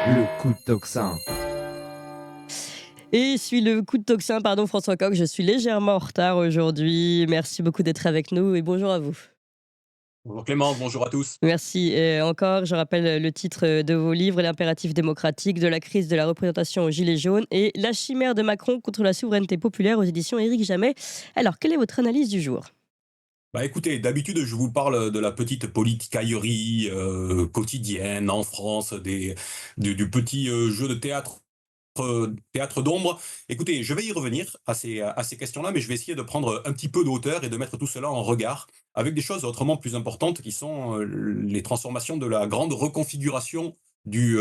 Le coup de tocsin. Et suis le coup de tocsin, pardon François Coq, je suis légèrement en retard aujourd'hui. Merci beaucoup d'être avec nous et bonjour à vous. Bonjour Clémence, bonjour à tous. Merci encore, je rappelle le titre de vos livres: L'impératif démocratique, de la crise de la représentation aux gilets jaunes et La chimère de Macron contre la souveraineté populaire aux éditions Éric Jamet. Alors, quelle est votre analyse du jour? Bah écoutez, d'habitude je vous parle de la petite politicaillerie quotidienne en France, du petit jeu de théâtre d'ombre. Écoutez, je vais y revenir à ces questions-là, mais je vais essayer de prendre un petit peu de hauteur et de mettre tout cela en regard avec des choses autrement plus importantes qui sont les transformations de la grande reconfiguration du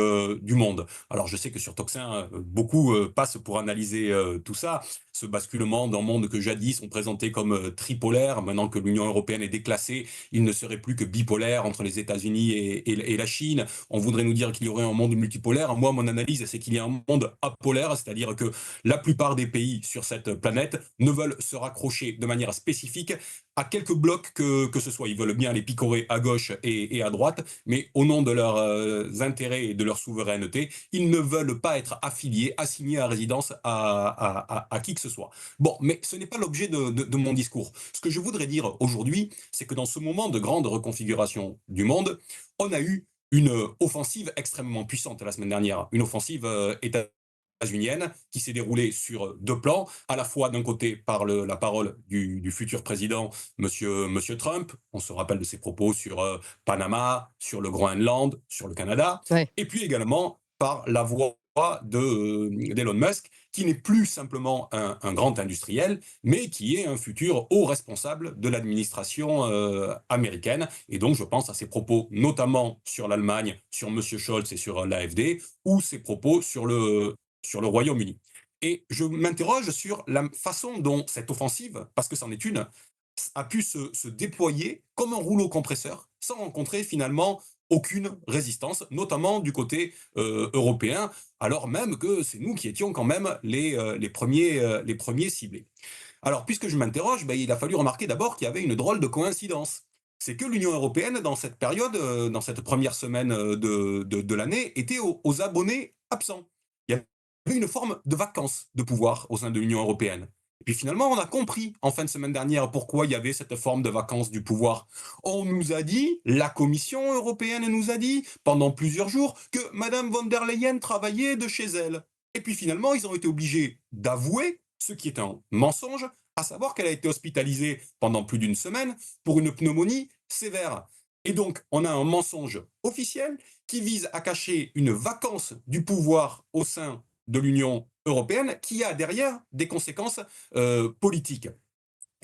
monde. Alors je sais que sur Toxin, beaucoup passent pour analyser tout ça, ce basculement d'un monde que jadis on présentait comme tripolaire. Maintenant que l'Union européenne est déclassée, il ne serait plus que bipolaire entre les États-Unis et la Chine. On voudrait nous dire qu'il y aurait un monde multipolaire. Moi, mon analyse, c'est qu'il y a un monde apolaire, c'est-à-dire que la plupart des pays sur cette planète ne veulent se raccrocher de manière spécifique à quelques blocs que ce soit. Ils veulent bien les picorer à gauche et à droite, mais au nom de leurs intérêts et de leur souveraineté, ils ne veulent pas être affiliés, assignés à résidence à qui que ce soit. Bon, mais ce n'est pas l'objet de mon discours. Ce que je voudrais dire aujourd'hui, c'est que dans ce moment de grande reconfiguration du monde, on a eu une offensive extrêmement puissante la semaine dernière, une offensive états-unienne qui s'est déroulée sur deux plans, à la fois d'un côté par la parole du futur président, monsieur Trump, on se rappelle de ses propos sur Panama, sur le Groenland, sur le Canada, Ouais. et puis également par la voix d'Elon Musk, qui n'est plus simplement un grand industriel, mais qui est un futur haut responsable de l'administration américaine. Et donc, je pense à ses propos, notamment sur l'Allemagne, sur M. Scholz et sur l'AfD, ou ses propos sur le Royaume-Uni. Et je m'interroge sur la façon dont cette offensive, parce que c'en est une, a pu se déployer comme un rouleau compresseur, sans rencontrer finalement aucune résistance, notamment du côté européen, alors même que c'est nous qui étions quand même les premiers ciblés. Alors, puisque je m'interroge, ben, il a fallu remarquer d'abord qu'il y avait une drôle de coïncidence. C'est que l'Union européenne, dans cette période, dans cette première semaine de l'année, était aux abonnés absents. Il y avait une forme de vacance de pouvoir au sein de l'Union européenne. Et puis finalement, on a compris en fin de semaine dernière pourquoi il y avait cette forme de vacance du pouvoir. On nous a dit, la Commission européenne nous a dit, pendant plusieurs jours, que Madame von der Leyen travaillait de chez elle. Et puis finalement, ils ont été obligés d'avouer ce qui est un mensonge, à savoir qu'elle a été hospitalisée pendant plus d'une semaine pour une pneumonie sévère. Et donc, on a un mensonge officiel qui vise à cacher une vacance du pouvoir au sein de l'Union européenne qui a derrière des conséquences politiques.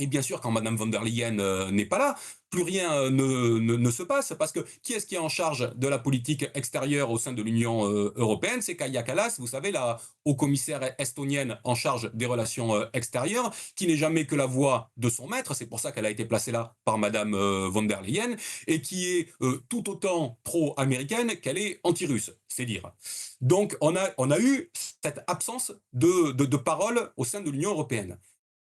Et bien sûr, quand Madame von der Leyen n'est pas là, plus rien ne se passe, parce que qui est-ce qui est en charge de la politique extérieure au sein de l'Union européenne? C'est Kaja Kallas, vous savez, la haut-commissaire estonienne en charge des relations extérieures, qui n'est jamais que la voix de son maître, c'est pour ça qu'elle a été placée là par Madame von der Leyen, et qui est tout autant pro-américaine qu'elle est anti-russe, c'est dire. Donc on a eu cette absence de parole au sein de l'Union européenne.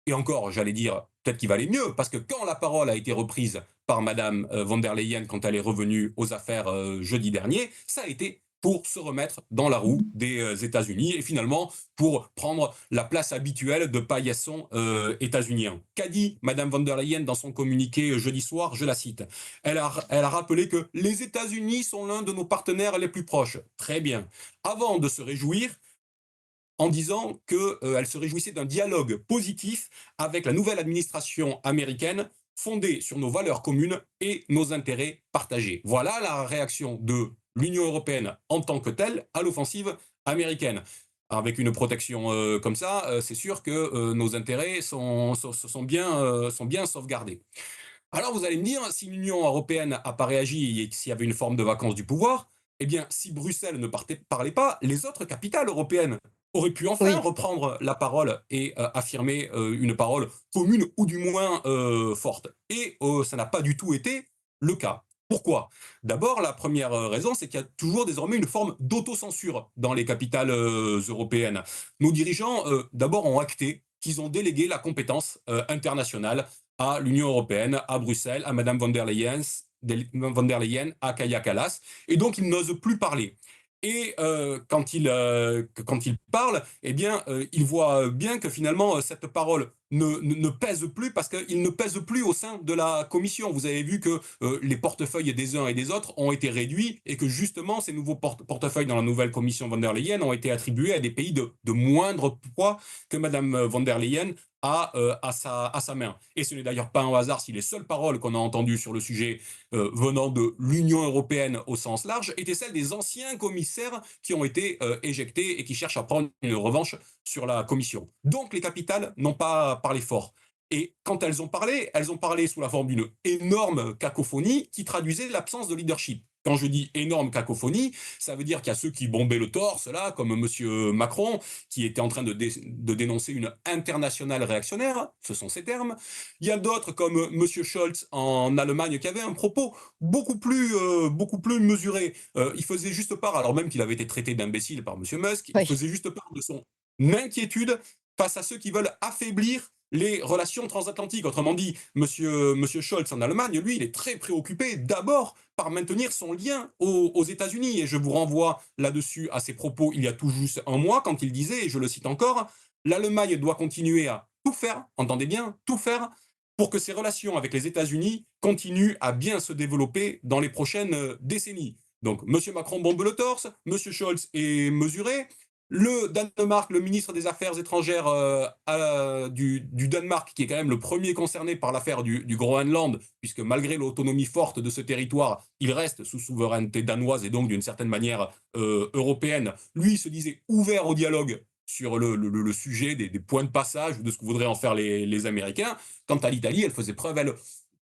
Et encore, j'allais dire, peut-être qu'il valait mieux, parce que quand la parole a été reprise par Madame von der Leyen quand elle est revenue aux affaires jeudi dernier, ça a été pour se remettre dans la roue des États-Unis et finalement pour prendre la place habituelle de paillasson états-unien. Qu'a dit Madame von der Leyen dans son communiqué jeudi soir? Je la cite. Elle a rappelé que les États-Unis sont l'un de nos partenaires les plus proches. Très bien. Avant de se réjouir, en disant qu'elle se réjouissait d'un dialogue positif avec la nouvelle administration américaine fondée sur nos valeurs communes et nos intérêts partagés. Voilà la réaction de l'Union européenne en tant que telle à l'offensive américaine. Avec une protection comme ça, c'est sûr que nos intérêts sont bien sauvegardés. Alors vous allez me dire, si l'Union européenne n'a pas réagi et s'il y avait une forme de vacance du pouvoir, eh bien, si Bruxelles ne parlait pas, les autres capitales européennes auraient pu enfin Oui. reprendre la parole et affirmer une parole commune ou du moins forte. Et ça n'a pas du tout été le cas. Pourquoi? D'abord, la première raison, c'est qu'il y a toujours désormais une forme d'autocensure dans les capitales européennes. Nos dirigeants, d'abord, ont acté qu'ils ont délégué la compétence internationale à l'Union européenne, à Bruxelles, à Madame von der Leyen, à Kaja Kallas, et donc ils n'osent plus parler. Et quand il parle, eh bien, il voit bien que finalement, cette parole ne pèse plus parce qu'il ne pèse plus au sein de la commission. Vous avez vu que les portefeuilles des uns et des autres ont été réduits et que justement, ces nouveaux portefeuilles dans la nouvelle commission von der Leyen ont été attribués à des pays de moindre poids que Madame von der Leyen à sa main. Et ce n'est d'ailleurs pas un hasard si les seules paroles qu'on a entendues sur le sujet venant de l'Union européenne au sens large étaient celles des anciens commissaires qui ont été éjectés et qui cherchent à prendre une revanche sur la Commission. Donc les capitales n'ont pas parlé fort. Et quand elles ont parlé sous la forme d'une énorme cacophonie qui traduisait l'absence de leadership. Quand je dis énorme cacophonie, ça veut dire qu'il y a ceux qui bombaient le torse, là, comme M. Macron, qui était en train de dénoncer une internationale réactionnaire, ce sont ses termes. Il y a d'autres comme M. Scholz en Allemagne, qui avait un propos beaucoup plus mesuré. Il faisait juste part, alors même qu'il avait été traité d'imbécile par M. Musk, il Oui. faisait juste part de son inquiétude face à ceux qui veulent affaiblir les relations transatlantiques. Autrement dit, monsieur Scholz en Allemagne, lui, il est très préoccupé d'abord par maintenir son lien aux États-Unis. Et je vous renvoie là-dessus à ses propos il y a tout juste un mois, quand il disait, et je le cite encore, l'Allemagne doit continuer à tout faire, entendez bien, tout faire, pour que ses relations avec les États-Unis continuent à bien se développer dans les prochaines décennies. Donc, M. Macron bombe le torse, M. Scholz est mesuré, le Danemark, le ministre des Affaires étrangères du Danemark, qui est quand même le premier concerné par l'affaire du Groenland, puisque malgré l'autonomie forte de ce territoire, il reste sous souveraineté danoise et donc d'une certaine manière européenne, lui se disait ouvert au dialogue sur le sujet des points de passage ou de ce que voudraient en faire les Américains. Quant à l'Italie, elle faisait preuve, elle,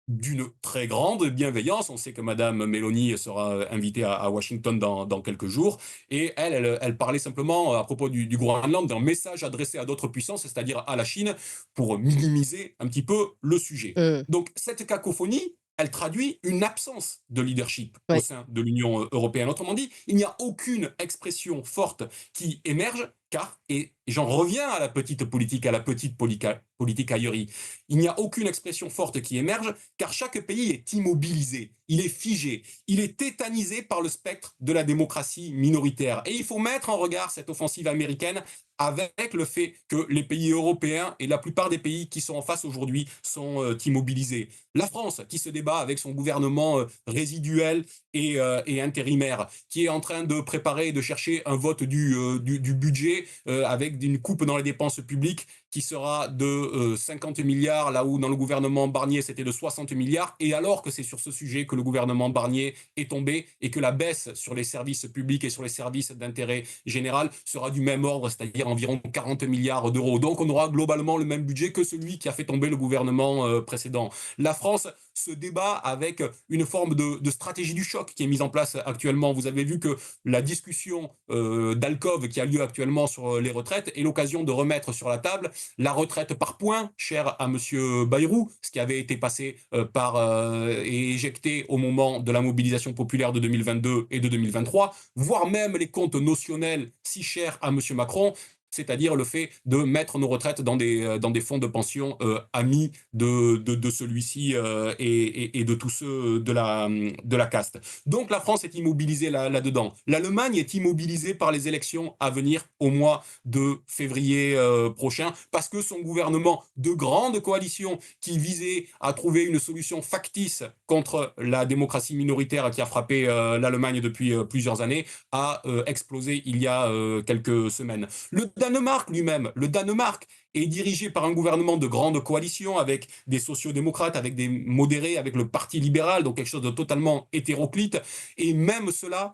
d'une très grande bienveillance. On sait que Madame Meloni sera invitée à Washington dans quelques jours. Et elle parlait simplement à propos du Groenland d'un message adressé à d'autres puissances, c'est-à-dire à la Chine, pour minimiser un petit peu le sujet. Mm. Donc cette cacophonie, elle traduit une absence de leadership au Oui. sein de l'Union européenne. Autrement dit, il n'y a aucune expression forte qui émerge, car, et j'en reviens à la petite politique, à la petite politique aillerie, il n'y a aucune expression forte qui émerge, car chaque pays est immobilisé, il est figé, il est tétanisé par le spectre de la démocratie minoritaire. Et il faut mettre en regard cette offensive américaine avec le fait que les pays européens et la plupart des pays qui sont en face aujourd'hui sont immobilisés. La France, qui se débat avec son gouvernement résiduel et intérimaire, qui est en train de préparer et de chercher un vote du budget avec une coupe dans les dépenses publiques qui sera de 50 milliards, là où dans le gouvernement Barnier c'était de 60 milliards, et alors que c'est sur ce sujet que le gouvernement Barnier est tombé et que la baisse sur les services publics et sur les services d'intérêt général sera du même ordre, c'est-à-dire environ 40 milliards d'euros. Donc on aura globalement le même budget que celui qui a fait tomber le gouvernement précédent. La France se débat avec une forme de stratégie du choc qui est mise en place actuellement. Vous avez vu que la discussion d'Alcove qui a lieu actuellement sur les retraites est l'occasion de remettre sur la table la retraite par points, chère à M. Bayrou, ce qui avait été passé et éjecté au moment de la mobilisation populaire de 2022 et de 2023, voire même les comptes notionnels si chers à M. Macron, c'est-à-dire le fait de mettre nos retraites dans des fonds de pension amis de celui-ci et de tous ceux de la caste. Donc la France est immobilisée là-dedans. L'Allemagne est immobilisée par les élections à venir au mois de février prochain, parce que son gouvernement de grande coalition qui visait à trouver une solution factice contre la démocratie minoritaire qui a frappé l'Allemagne depuis plusieurs années a explosé il y a quelques semaines. Le Danemark est dirigé par un gouvernement de grande coalition avec des sociodémocrates, avec des modérés, avec le Parti libéral, donc quelque chose de totalement hétéroclite. Et même cela,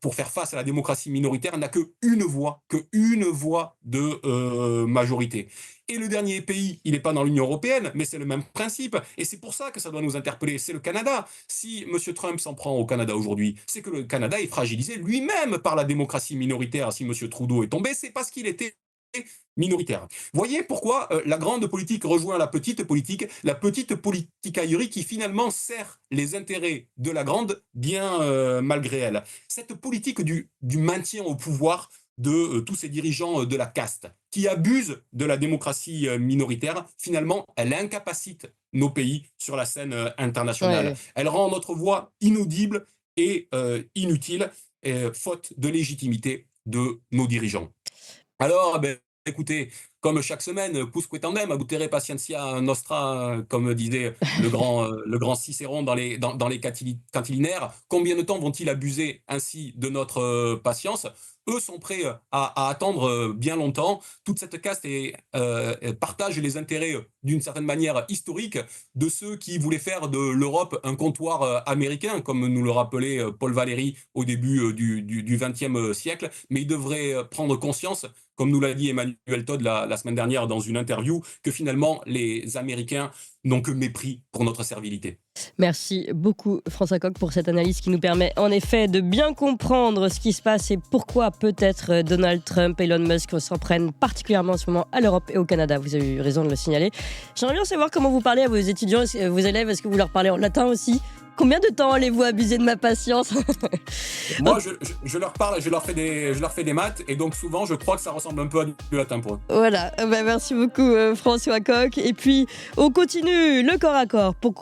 pour faire face à la démocratie minoritaire, n'a qu'une voix de majorité. Et le dernier pays, il n'est pas dans l'Union européenne, mais c'est le même principe. Et c'est pour ça que ça doit nous interpeller. C'est le Canada. Si M. Trump s'en prend au Canada aujourd'hui, c'est que le Canada est fragilisé lui-même par la démocratie minoritaire. Si M. Trudeau est tombé, c'est parce qu'il était minoritaire. Voyez pourquoi la grande politique rejoint la petite politique aillerie qui finalement sert les intérêts de la grande bien malgré elle. Cette politique du maintien au pouvoir de tous ces dirigeants de la caste qui abusent de la démocratie minoritaire, finalement, elle incapacite nos pays sur la scène internationale. Ouais. Elle rend notre voix inaudible et inutile. faute de légitimité de nos dirigeants. Alors, ben, écoutez, comme chaque semaine, quousque tandem, abutere patientia nostra, comme disait le grand Cicéron dans les cantilinaires, combien de temps vont-ils abuser ainsi de notre patience? Eux sont prêts à attendre bien longtemps. Toute cette caste partage les intérêts, d'une certaine manière historique, de ceux qui voulaient faire de l'Europe un comptoir américain, comme nous le rappelait Paul Valéry au début du XXe siècle. Mais ils devraient prendre conscience, comme nous l'a dit Emmanuel Todd la semaine dernière dans une interview, que finalement les Américains n'ont que mépris pour notre servilité. Merci beaucoup François Coq pour cette analyse qui nous permet en effet de bien comprendre ce qui se passe et pourquoi peut-être Donald Trump et Elon Musk s'en prennent particulièrement en ce moment à l'Europe et au Canada. Vous avez eu raison de le signaler. J'aimerais bien savoir comment vous parlez à vos étudiants, vos élèves. Est-ce que vous leur parlez en latin aussi? Combien de temps allez-vous abuser de ma patience? Moi, je leur parle, je leur fais des maths, et donc souvent, je crois que ça ressemble un peu à du latin pour eux. Voilà, merci beaucoup François Coq. Et puis, on continue le corps à corps pour